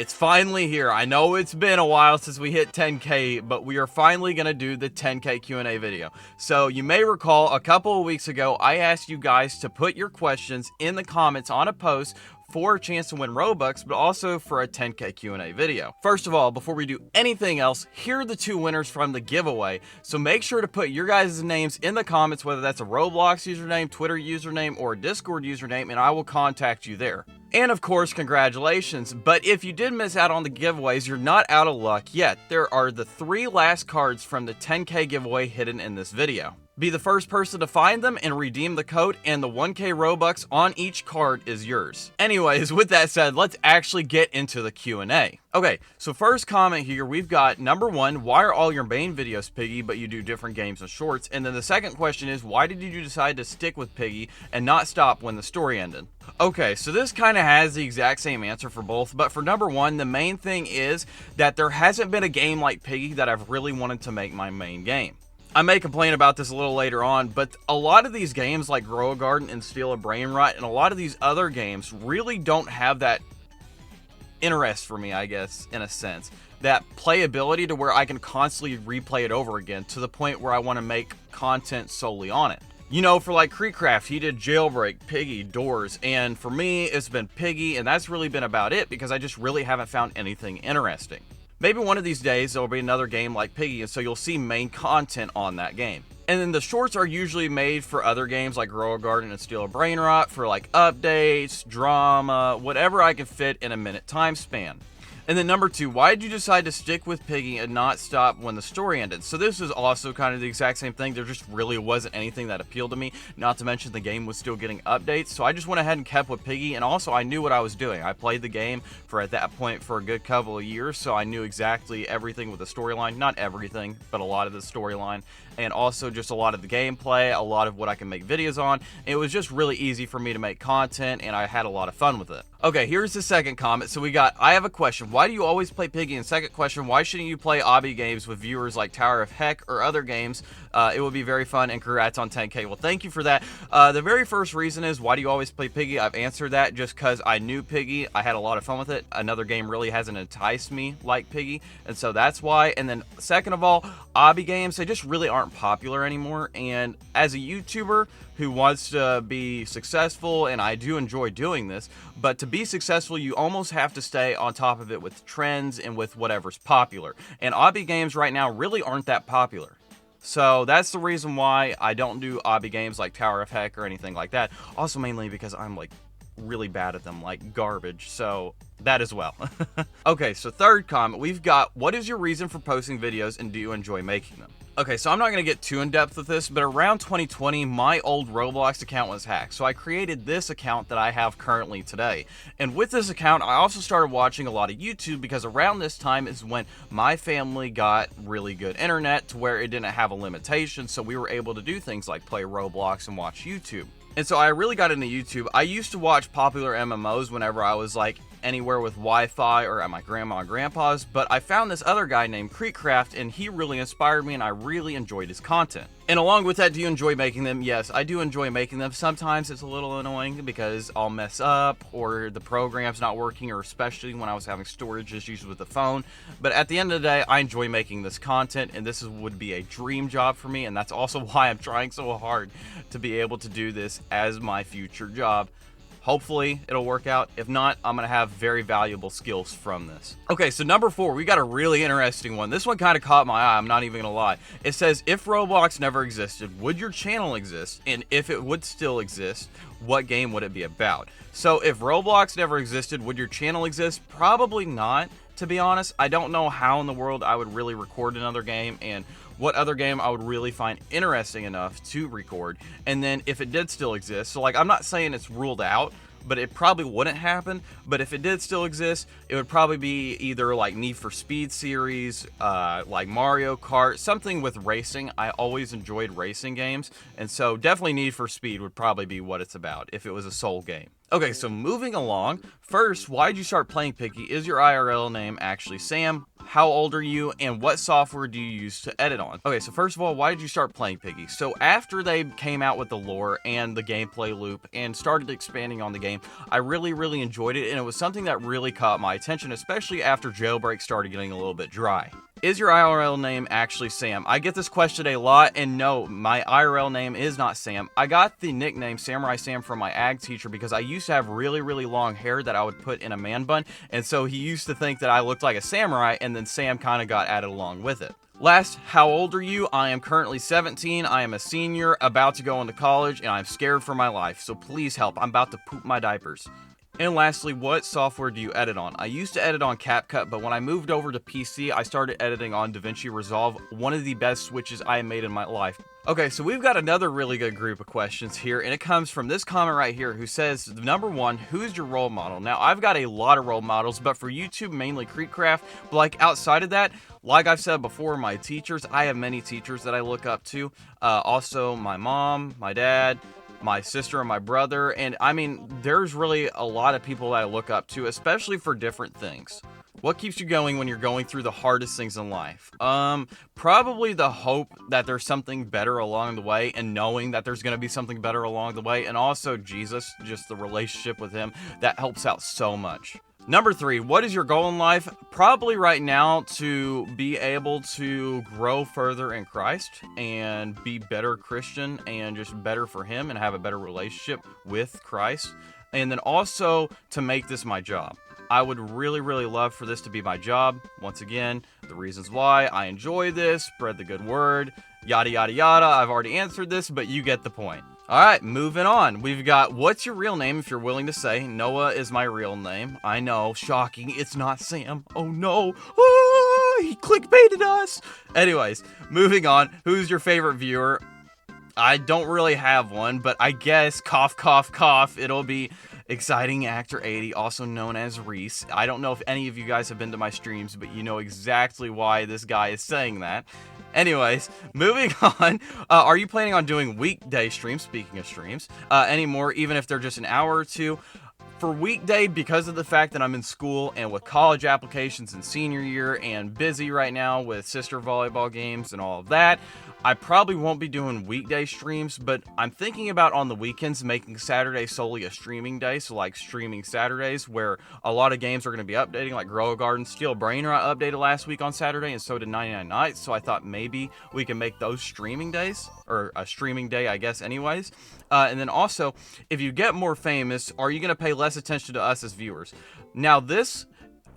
It's finally here. I know it's been a while since we hit 10K, but we are finally going to do the 10K Q&A video. So you may recall a couple of weeks ago, I asked you guys to put your questions in the comments on a post for a chance to win Robux, but also for a 10K Q&A video. First of all, before we do anything else, here are the two winners from the giveaway. So make sure to put your guys' names in the comments, whether that's a Roblox username, Twitter username, or a Discord username, and I will contact you there. And of course, congratulations. But if you did miss out on the giveaways, you're not out of luck yet. There are the 3 last cards from the 10K giveaway hidden in this video. Be the first person to find them and redeem the code, and the 1K Robux on each card is yours. Anyways, with that said, let's actually get into the Q&A. Okay, so first comment here, we've got number 1, why are all your main videos Piggy, but you do different games and shorts? And then the second question is, why did you decide to stick with Piggy and not stop when the story ended? Okay, so this kind of has the exact same answer for both, but for number 1, the main thing is that there hasn't been a game like Piggy that I've really wanted to make my main game. I may complain about this a little later on, but a lot of these games like Grow a Garden and Steal a Brainrot and a lot of these other games really don't have that interest for me, I guess, in a sense. That playability to where I can constantly replay it over again to the point where I want to make content solely on it. You know, for like KreekCraft, he did Jailbreak, Piggy, Doors, and for me, it's been Piggy, and that's really been about it because I just really haven't found anything interesting. Maybe one of these days there'll be another game like Piggy, and so you'll see main content on that game. And then the shorts are usually made for other games like Grow a Garden and Steal a Brainrot for like updates, drama, whatever I can fit in a minute time span. And then number 2, why did you decide to stick with Piggy and not stop when the story ended? So this is also kind of the exact same thing. There just really wasn't anything that appealed to me, not to mention the game was still getting updates. So I just went ahead and kept with Piggy, and also I knew what I was doing. I played the game for at that point for a good couple of years, so I knew exactly everything with the storyline. Not everything, but a lot of the storyline. And also just a lot of the gameplay, a lot of what I can make videos on. It was just really easy for me to make content, and I had a lot of fun with it. Okay, here's the second comment. So we got, I have a question. Why do you always play Piggy? And second question, why shouldn't you play obby games with viewers like Tower of Heck or other games? It would be very fun, and congrats on 10K. Well, thank you for that. The very first reason is, why do you always play Piggy? I've answered that just because I knew Piggy. I had a lot of fun with it. Another game really hasn't enticed me like Piggy, and so that's why. And then second of all, obby games, they just really aren't popular anymore. And as a YouTuber who wants to be successful, and I do enjoy doing this, but to be successful, you almost have to stay on top of it with trends and with whatever's popular. And obby games right now really aren't that popular. So that's the reason why I don't do obby games like Tower of Heck or anything like that. Also mainly because I'm like really bad at them, like garbage, so that as well. Okay, so third comment, we've got, what is your reason for posting videos and do you enjoy making them? Okay, so I'm not going to get too in depth with this, but around 2020, my old Roblox account was hacked. So I created this account that I have currently today. And with this account, I also started watching a lot of YouTube because around this time is when my family got really good internet to where it didn't have a limitation. So we were able to do things like play Roblox and watch YouTube. And so I really got into YouTube. I used to watch popular MMOs whenever I was like anywhere with Wi-Fi or at my grandma and grandpa's, but I found this other guy named KreekCraft, and he really inspired me, and I really enjoyed his content. And along with that, do you enjoy making them? Yes, I do enjoy making them. Sometimes it's a little annoying because I'll mess up or the program's not working, or especially when I was having storage issues with the phone. But at the end of the day, I enjoy making this content, and this would be a dream job for me, and that's also why I'm trying so hard to be able to do this as my future job. Hopefully it'll work out. If not, I'm gonna have very valuable skills from this. Okay, so number 4, we got a really interesting one. This one kind of caught my eye, I'm not even gonna lie. It says, if Roblox never existed, would your channel exist? And if it would still exist, what game would it be about? So if Roblox never existed, would your channel exist? Probably not, to be honest. I don't know how in the world I would really record another game, and what other game I would really find interesting enough to record. And then if it did still exist, so like, I'm not saying it's ruled out, but it probably wouldn't happen. But if it did still exist, it would probably be either like Need for Speed series, like Mario Kart, something with racing. I always enjoyed racing games, and so definitely Need for Speed would probably be what it's about if it was a sole game. Okay, so moving along. First, why did you start playing Piggy? Is your IRL name actually Sam? how old are you, and what software do you use to edit on? Okay, so first of all, why did you start playing Piggy? So after they came out with the lore and the gameplay loop and started expanding on the game, I really enjoyed it, and it was something that really caught my attention, especially after Jailbreak started getting a little bit dry. Is your IRL name actually Sam? I get this question a lot, and no, my IRL name is not Sam. I got the nickname Samurai Sam from my ag teacher because I used to have really long hair that I would put in a man bun, and so he used to think that I looked like a samurai, and then Sam kind of got added along with it. Last, how old are you? I am currently 17. I am a senior, about to go into college, and I'm scared for my life, so please help. I'm about to poop my diapers. And lastly, what software do you edit on? I used to edit on CapCut, but when I moved over to PC, I started editing on DaVinci Resolve, one of the best switches I made in my life. Okay, so we've got another really good group of questions here, and it comes from this comment right here who says, number one, who's your role model? Now, I've got a lot of role models, but for YouTube, mainly Creekcraft, but like outside of that, like I've said before, my teachers, I have many teachers that I look up to. Also, my mom, my dad, my sister and my brother, and I mean, there's really a lot of people that I look up to, especially for different things. What keeps you going when you're going through the hardest things in life? Probably the hope that there's something better along the way, and knowing that there's going to be something better along the way, and also Jesus, just the relationship with him, that helps out so much. Number three, what is your goal in life? Probably right now to be able to grow further in Christ and be better Christian and just better for him and have a better relationship with Christ. And then also to make this my job. I would really love for this to be my job. Once again, the reasons why: I enjoy this, spread the good word, yada yada. I've already answered this, but you get the point. Alright, moving on. We've got, what's your real name, if you're willing to say. Noah is my real name. I know, shocking, it's not Sam. Oh no, he clickbaited us. Anyways, moving on. Who's your favorite viewer? I don't really have one, but I guess, cough, it'll be Exciting Actor 80, also known as Reese. I don't know if any of you guys have been to my streams, but you know exactly why this guy is saying that. Anyways, moving on. Are you planning on doing weekday streams, speaking of streams, anymore, even if they're just an hour or two? For weekday, because of the fact that I'm in school and with college applications in senior year and busy right now with sister volleyball games and all of that, I probably won't be doing weekday streams, but I'm thinking about on the weekends making Saturday solely a streaming day, so like streaming Saturdays where a lot of games are going to be updating, like Grow a Garden, Steel Brainer I updated last week on Saturday, and so did 99 Nights, so I thought maybe we can make those streaming days, or a streaming day, I guess, anyways. And then also, if you get more famous, are you going to pay less attention to us as viewers? Now this,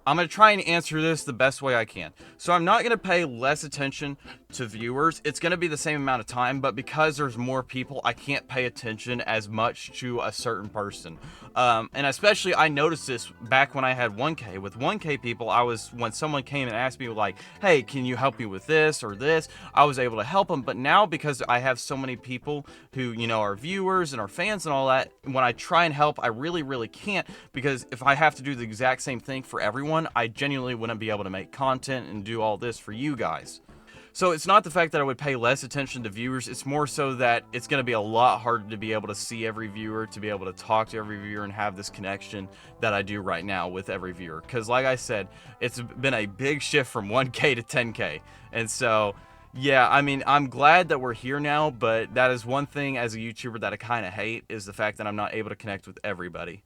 I'm going to try and answer this the best way I can. So I'm not going to pay less attention to viewers. It's going to be the same amount of time, but because there's more people, I can't pay attention as much to a certain person. And especially, I noticed this back when I had 1K. With 1K people, when someone came and asked me like, hey, can you help me with this or this? I was able to help them. But now, because I have so many people who, you know, are viewers and are fans and all that, when I try and help, I really can't, because if I have to do the exact same thing for everyone, I genuinely wouldn't be able to make content and do all this for you guys. So it's not the fact that I would pay less attention to viewers, it's more so that it's going to be a lot harder to be able to see every viewer, to be able to talk to every viewer and have this connection that I do right now with every viewer. Because like I said, it's been a big shift from 1K to 10K. And so, yeah, I mean, I'm glad that we're here now, but that is one thing as a YouTuber that I kind of hate, is the fact that I'm not able to connect with everybody.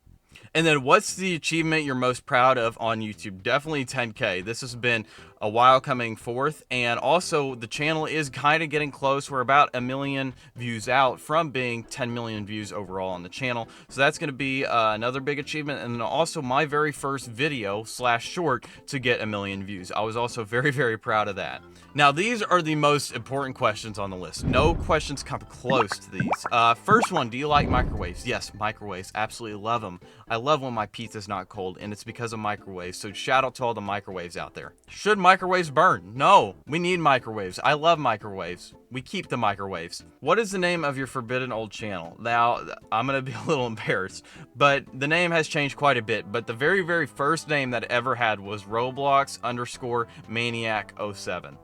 And then what's the achievement you're most proud of on YouTube? Definitely 10K. This has been a while coming forth, and also the channel is kind of getting close. We're about 1 million views out from being 10 million views overall on the channel, so that's going to be another big achievement. And then also my very first video / short to get 1 million views. I was also very proud of that. Now these are the most important questions on the list. No questions come close to these. First one, do you like microwaves? Yes, microwaves, absolutely love them. I love when my pizza's not cold, and it's because of microwaves, so shout out to all the microwaves out there. Should microwaves burn? No, we need microwaves. I love microwaves. We keep the microwaves. What is the name of your forbidden old channel? Now, I'm gonna be a little embarrassed, but the name has changed quite a bit, but the very first name that it ever had was Roblox_Maniac07.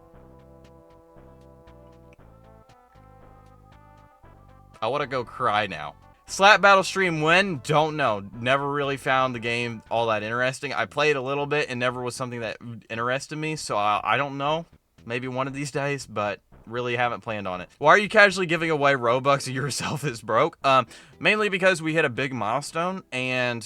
I want to go cry now. Slap Battle stream when? Don't know. Never really found the game all that interesting. I played a little bit and never was something that interested me, so I don't know. Maybe one of these days, but really haven't planned on it. Why are you casually giving away Robux yourself is broke? Mainly because we hit a big milestone, and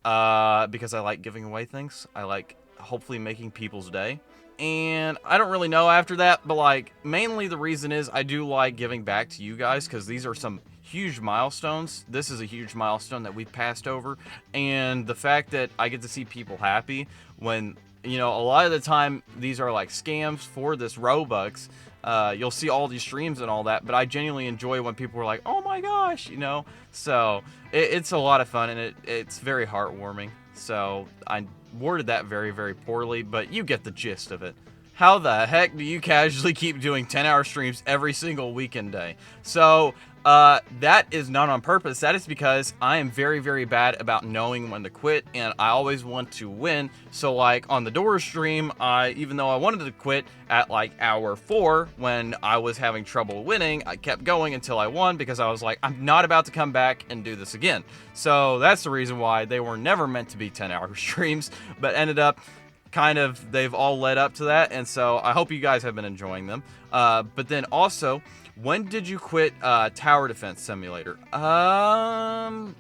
because I like giving away things. I like hopefully making people's day. And I don't really know after that, but like mainly the reason is I do like giving back to you guys because these are some huge milestones. This is a huge milestone that we've passed over, and the fact that I get to see people happy when, you know, a lot of the time these are like scams for this Robux. You'll see all these streams and all that, but I genuinely enjoy when people are like, oh my gosh, you know. So it's a lot of fun, and it's very heartwarming. So I worded that very, very poorly, but you get the gist of it. How the heck do you casually keep doing 10-hour streams every single weekend day? So that is not on purpose. That is because I am very, very bad about knowing when to quit, and I always want to win. So like on the Dora stream, even though I wanted to quit at like hour 4 when I was having trouble winning, I kept going until I won because I was like, I'm not about to come back and do this again. So that's the reason why they were never meant to be 10-hour streams, but ended up kind of, they've all led up to that, and so I hope you guys have been enjoying them. But then also, when did you quit Tower Defense Simulator?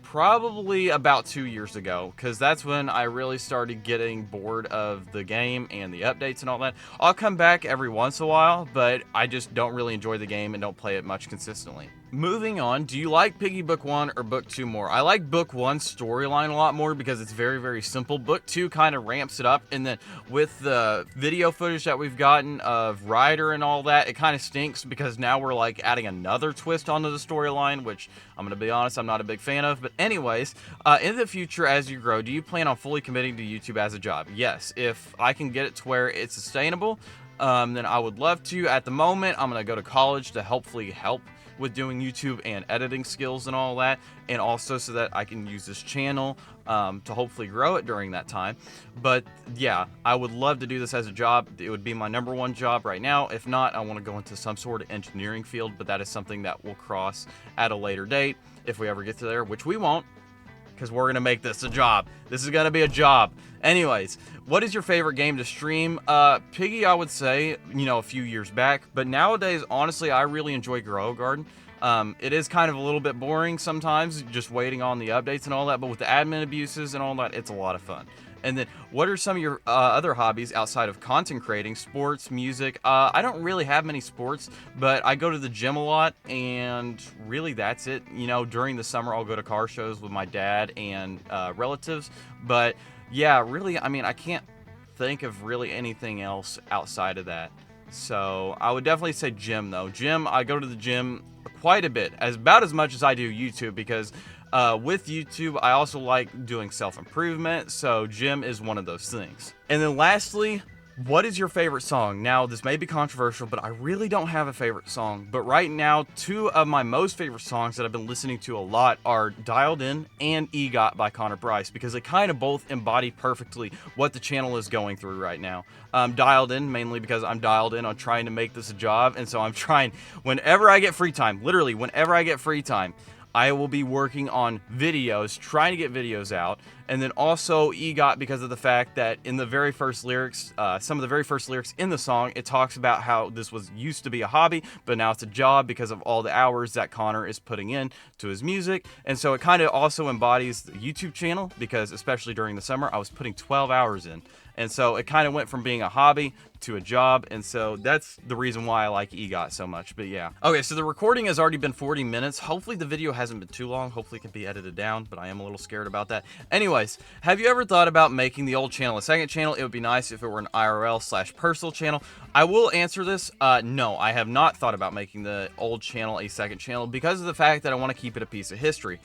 Probably about 2 years ago, because that's when I really started getting bored of the game and the updates and all that. I'll come back every once in a while, but I just don't really enjoy the game and don't play it much consistently. Moving on, do you like Piggy Book 1 or Book 2 more? I like Book 1's storyline a lot more because it's very, very simple. Book 2 kind of ramps it up, and then with the video footage that we've gotten of Ryder and all that, it kind of stinks because now we're like adding another twist onto the storyline, which I'm going to be honest, I'm not a big fan of. But anyways, in the future as you grow, do you plan on fully committing to YouTube as a job? Yes, if I can get it to where it's sustainable, then I would love to. At the moment, I'm going to go to college to hopefully help with doing YouTube and editing skills and all that, and also so that I can use this channel to hopefully grow it during that time. But yeah, I would love to do this as a job. It would be my #1 job right now. If not, I want to go into some sort of engineering field, but that is something that we'll cross at a later date if we ever get to there, which we won't, because we're going to make this a job. This is going to be a job. Anyways, what is your favorite game to stream? Piggy, I would say, you know, a few years back. But nowadays, honestly, I really enjoy Grow Garden. It is kind of a little bit boring sometimes, just waiting on the updates and all that. But with the admin abuses and all that, it's a lot of fun. And then, what are some of your other hobbies outside of content creating? Sports, music? I don't really have many sports, but I go to the gym a lot, and really that's it. You know, during the summer, I'll go to car shows with my dad and relatives. But yeah, really, I mean, I can't think of really anything else outside of that. So I would definitely say gym, though. Gym, I go to the gym quite a bit, about as much as I do YouTube, because with YouTube, I also like doing self-improvement, so gym is one of those things. And then lastly, what is your favorite song? Now, this may be controversial, but I really don't have a favorite song. But right now, 2 of my most favorite songs that I've been listening to a lot are Dialed In and EGOT by Connor Bryce, because they kind of both embody perfectly what the channel is going through right now. Dialed In, mainly because I'm dialed in on trying to make this a job, and so I'm trying, whenever I get free time, literally whenever I get free time, I will be working on videos, trying to get videos out. And then also EGOT, because of the fact that in the very first lyrics, some of the very first lyrics in the song, it talks about how this was used to be a hobby, but now it's a job because of all the hours that Connor is putting in to his music. And so it kind of also embodies the YouTube channel, because especially during the summer, I was putting 12 hours in. And so it kind of went from being a hobby to a job, and so that's the reason why I like EGOT so much. But yeah. Okay, so the recording has already been 40 minutes. Hopefully the video hasn't been too long. Hopefully it can be edited down, but I am a little scared about that. Anyways, have you ever thought about making the old channel a second channel? It would be nice if it were an IRL/personal channel. I will answer this. No, I have not thought about making the old channel a second channel because of the fact that I want to keep it a piece of history.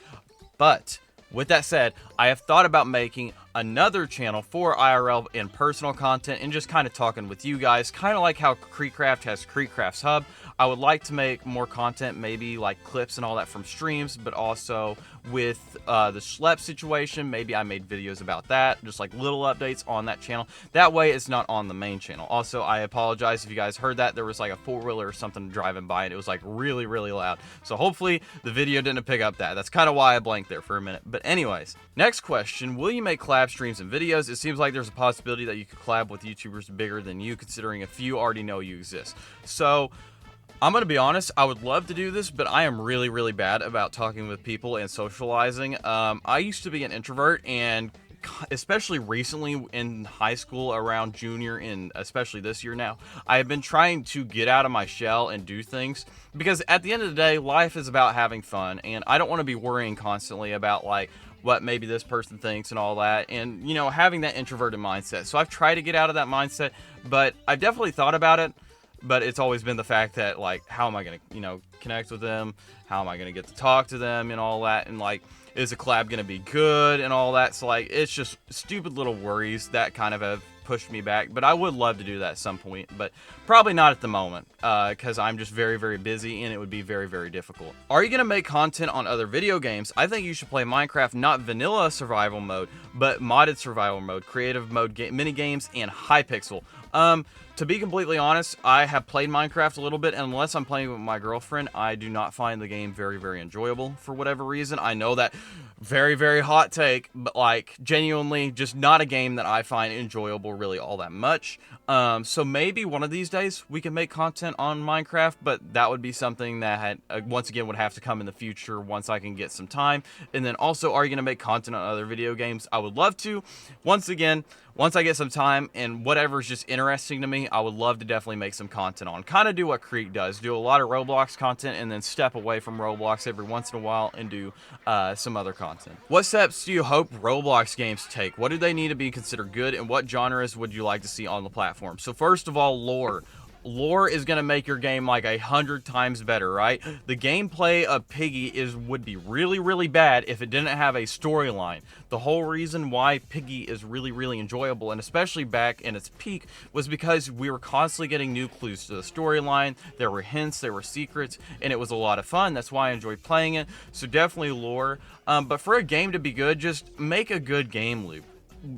But with that said, I have thought about making another channel for IRL and personal content and just kind of talking with you guys, kind of like how KreekCraft has KreekCraft's Hub. I would like to make more content, maybe like clips and all that from streams, but also with the Schlep situation, maybe I made videos about that, just like little updates on that channel. That way it's not on the main channel. Also, I apologize if you guys heard that. There was like a four-wheeler or something driving by and it was like really, really loud. So hopefully the video didn't pick up that. That's kind of why I blanked there for a minute. But anyways, next question, will you make collab streams and videos? It seems like there's a possibility that you could collab with YouTubers bigger than you, considering a few already know you exist. So I'm going to be honest, I would love to do this, but I am really, really bad about talking with people and socializing. I used to be an introvert, and especially recently in high school, around junior and especially this year now, I have been trying to get out of my shell and do things, because at the end of the day, life is about having fun, and I don't want to be worrying constantly about like what maybe this person thinks and all that, and you know, having that introverted mindset. So I've tried to get out of that mindset, but I've definitely thought about it. But it's always been the fact that, like, how am I going to, you know, connect with them? How am I going to get to talk to them and all that? And, like, is a collab going to be good and all that? So, like, it's just stupid little worries that kind of have pushed me back. But I would love to do that at some point, but probably not at the moment, because I'm just very, very busy and it would be very, very difficult. Are you going to make content on other video games? I think you should play Minecraft, not vanilla survival mode, but modded survival mode, creative mode, mini games, and Hypixel. To be completely honest, I have played Minecraft a little bit, and unless I'm playing with my girlfriend, I do not find the game very, very enjoyable for whatever reason. I know that very, very hot take, but like genuinely just not a game that I find enjoyable really all that much. So maybe one of these days we can make content on Minecraft, but that would be something that once again would have to come in the future once I can get some time. And then also, are you going to make content on other video games? I would love to. Once again, once I get some time and whatever's just interesting to me, I would love to definitely make some content on. Kind of do what Creek does. Do a lot of Roblox content and then step away from Roblox every once in a while and do some other content. What steps do you hope Roblox games take? What do they need to be considered good, and what genres would you like to see on the platform? So first of all, lore. Lore is going to make your game like 100 times better, right? The gameplay of Piggy would be really, really bad if it didn't have a storyline. The whole reason why Piggy is really, really enjoyable, and especially back in its peak, was because we were constantly getting new clues to the storyline. There were hints, there were secrets, and it was a lot of fun. That's why I enjoyed playing it. So definitely lore. But for a game to be good, just make a good game loop.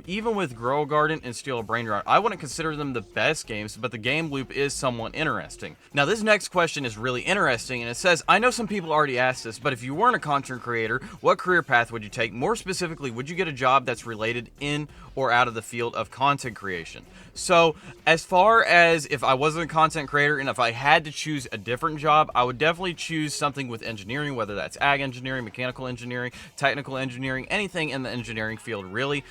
Even with Grow Garden and Steel a Brain Rot, I wouldn't consider them the best games, but the game loop is somewhat interesting. Now, this next question is really interesting, and it says, I know some people already asked this, but if you weren't a content creator, what career path would you take? More specifically, would you get a job that's related in or out of the field of content creation? So, as far as if I wasn't a content creator and if I had to choose a different job, I would definitely choose something with engineering, whether that's ag engineering, mechanical engineering, technical engineering, anything in the engineering field, really.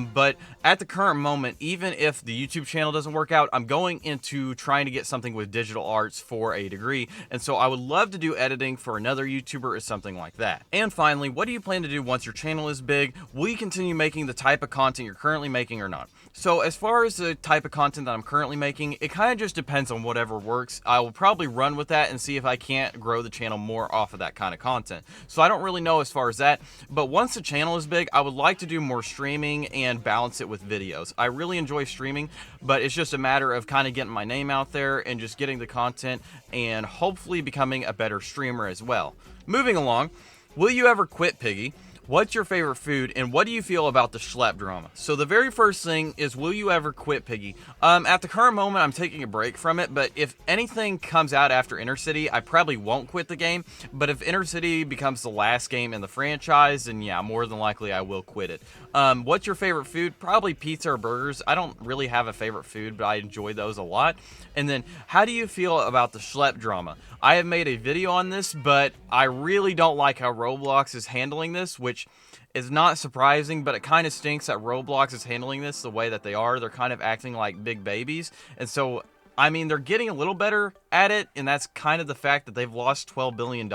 But at the current moment, even if the YouTube channel doesn't work out, I'm going into trying to get something with digital arts for a degree, and so I would love to do editing for another YouTuber or something like that. And finally, what do you plan to do once your channel is big? Will you continue making the type of content you're currently making or not? So as far as the type of content that I'm currently making, it kind of just depends on whatever works. I will probably run with that and see if I can't grow the channel more off of that kind of content. So I don't really know as far as that, but once the channel is big, I would like to do more streaming and balance it with videos. I really enjoy streaming, but it's just a matter of kind of getting my name out there and just getting the content and hopefully becoming a better streamer as well. Moving along, will you ever quit Piggy? What's your favorite food, and what do you feel about the Schlep drama? So the very first thing is, will you ever quit Piggy? At the current moment, I'm taking a break from it, but if anything comes out after Inner City, I probably won't quit the game. But if Inner City becomes the last game in the franchise, then yeah, more than likely I will quit it. What's your favorite food? Probably pizza or burgers. I don't really have a favorite food, but I enjoy those a lot. And then, how do you feel about the Schlep drama? I have made a video on this, but I really don't like how Roblox is handling this, which is not surprising, but it kind of stinks that Roblox is handling this the way that they are. They're kind of acting like big babies. And so, I mean, they're getting a little better at it, and that's kind of the fact that they've lost $12 billion,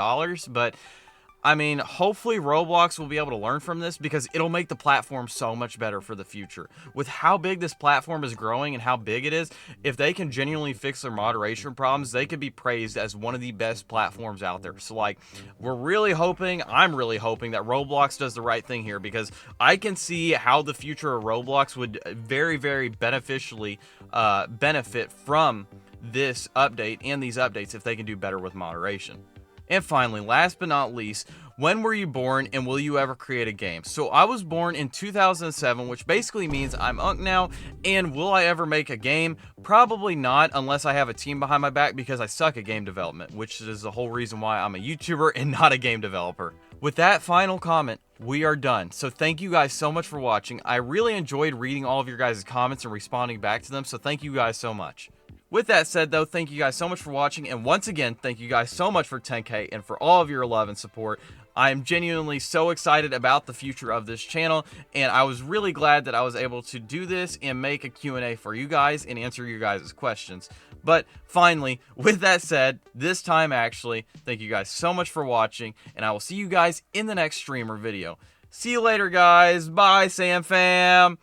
but I mean, hopefully Roblox will be able to learn from this, because it'll make the platform so much better for the future. With how big this platform is growing and how big it is, if they can genuinely fix their moderation problems, they could be praised as one of the best platforms out there. So like, I'm really hoping that Roblox does the right thing here, because I can see how the future of Roblox would very, very beneficially benefit from this update and these updates if they can do better with moderation. And finally, last but not least, when were you born and will you ever create a game? So I was born in 2007, which basically means I'm Unk now, and will I ever make a game? Probably not, unless I have a team behind my back, because I suck at game development, which is the whole reason why I'm a YouTuber and not a game developer. With that final comment, we are done. So thank you guys so much for watching. I really enjoyed reading all of your guys' comments and responding back to them, so thank you guys so much. With that said, though, thank you guys so much for watching, and once again, thank you guys so much for 10K and for all of your love and support. I am genuinely so excited about the future of this channel, and I was really glad that I was able to do this and make a Q&A for you guys and answer your guys' questions. But finally, with that said, this time actually, thank you guys so much for watching, and I will see you guys in the next stream or video. See you later, guys. Bye, Sam Fam.